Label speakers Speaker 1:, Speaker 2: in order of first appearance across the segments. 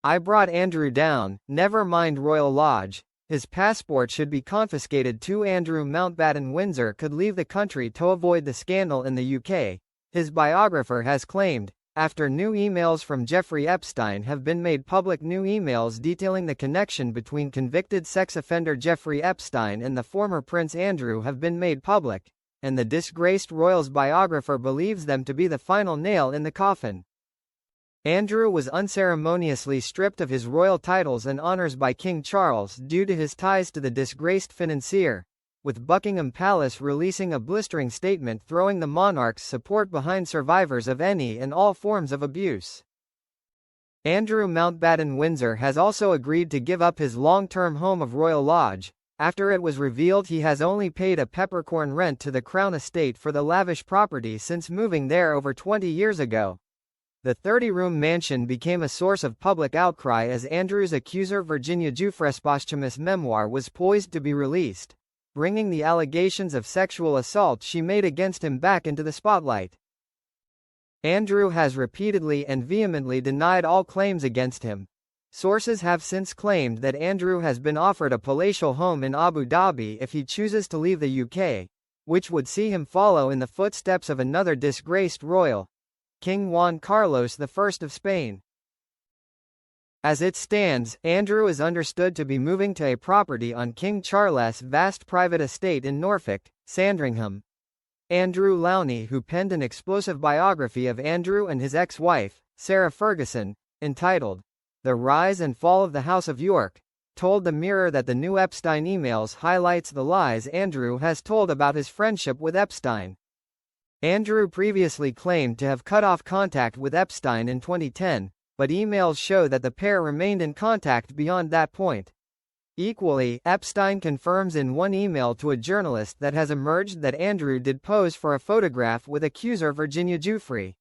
Speaker 1: I brought Andrew down, never mind Royal Lodge. His passport should be confiscated too. Andrew Mountbatten-Windsor could leave the country to avoid the scandal in the UK, his biographer has claimed, after new emails from Jeffrey Epstein have been made public. New emails detailing the connection between convicted sex offender Jeffrey Epstein and the former Prince Andrew have been made public, and the disgraced royal's biographer believes them to be the final nail in the coffin. Andrew was unceremoniously stripped of his royal titles and honours by King Charles due to his ties to the disgraced financier, with Buckingham Palace releasing a blistering statement throwing the monarch's support behind survivors of any and all forms of abuse. Andrew Mountbatten-Windsor has also agreed to give up his long-term home of Royal Lodge, after it was revealed he has only paid a peppercorn rent to the Crown Estate for the lavish property since moving there over 20 years ago. The 30-room mansion became a source of public outcry as Andrew's accuser Virginia Giuffre's posthumous memoir was poised to be released, bringing the allegations of sexual assault she made against him back into the spotlight. Andrew has repeatedly and vehemently denied all claims against him. Sources have since claimed that Andrew has been offered a palatial home in Abu Dhabi if he chooses to leave the UK, which would see him follow in the footsteps of another disgraced royal, King Juan Carlos I of Spain. As it stands, Andrew is understood to be moving to a property on King Charles' vast private estate in Norfolk, Sandringham. Andrew Lowney, who penned an explosive biography of Andrew and his ex-wife, Sarah Ferguson, entitled The Rise and Fall of the House of York, told the Mirror that the new Epstein emails highlights the lies Andrew has told about his friendship with Epstein. Andrew previously claimed to have cut off contact with Epstein in 2010, but emails show that the pair remained in contact beyond that point. Equally, Epstein confirms in one email to a journalist that has emerged that Andrew did pose for a photograph with accuser Virginia Giuffre.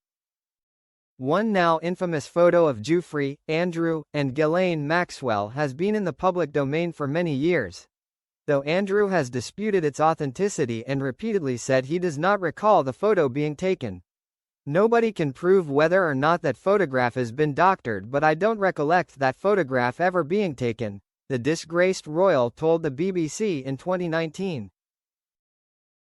Speaker 1: One now infamous photo of Giuffre, Andrew, and Ghislaine Maxwell has been in the public domain for many years, though Andrew has disputed its authenticity and repeatedly said he does not recall the photo being taken. Nobody can prove whether or not that photograph has been doctored, but I don't recollect that photograph ever being taken, the disgraced royal told the BBC in 2019.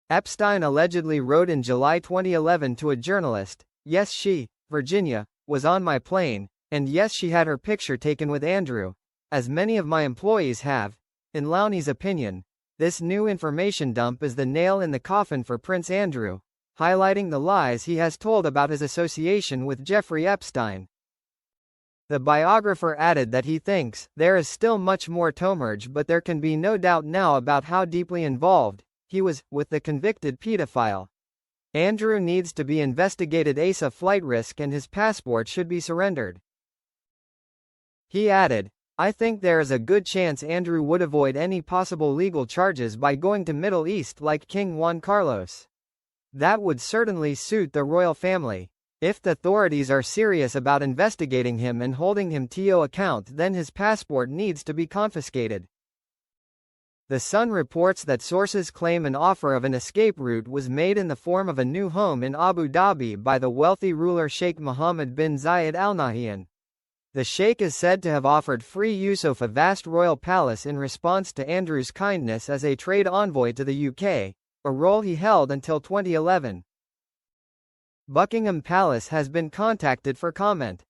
Speaker 1: Epstein allegedly wrote in July 2011 to a journalist, "Yes, she, Virginia, was on my plane, and yes, she had her picture taken with Andrew, as many of my employees have." In Lowney's opinion, this new information dump is the nail in the coffin for Prince Andrew, highlighting the lies he has told about his association with Jeffrey Epstein. The biographer added that he thinks there is still much more to emerge, but there can be no doubt now about how deeply involved he was with the convicted pedophile. Andrew needs to be investigated as a flight risk and his passport should be surrendered. He added, "I think there is a good chance Andrew would avoid any possible legal charges by going to Middle East like King Juan Carlos. That would certainly suit the royal family. If the authorities are serious about investigating him and holding him to account, then his passport needs to be confiscated." The Sun reports that sources claim an offer of an escape route was made in the form of a new home in Abu Dhabi by the wealthy ruler Sheikh Mohammed bin Zayed Al Nahyan. The sheikh is said to have offered free use of a vast royal palace in response to Andrew's kindness as a trade envoy to the UK, a role he held until 2011. Buckingham Palace has been contacted for comment.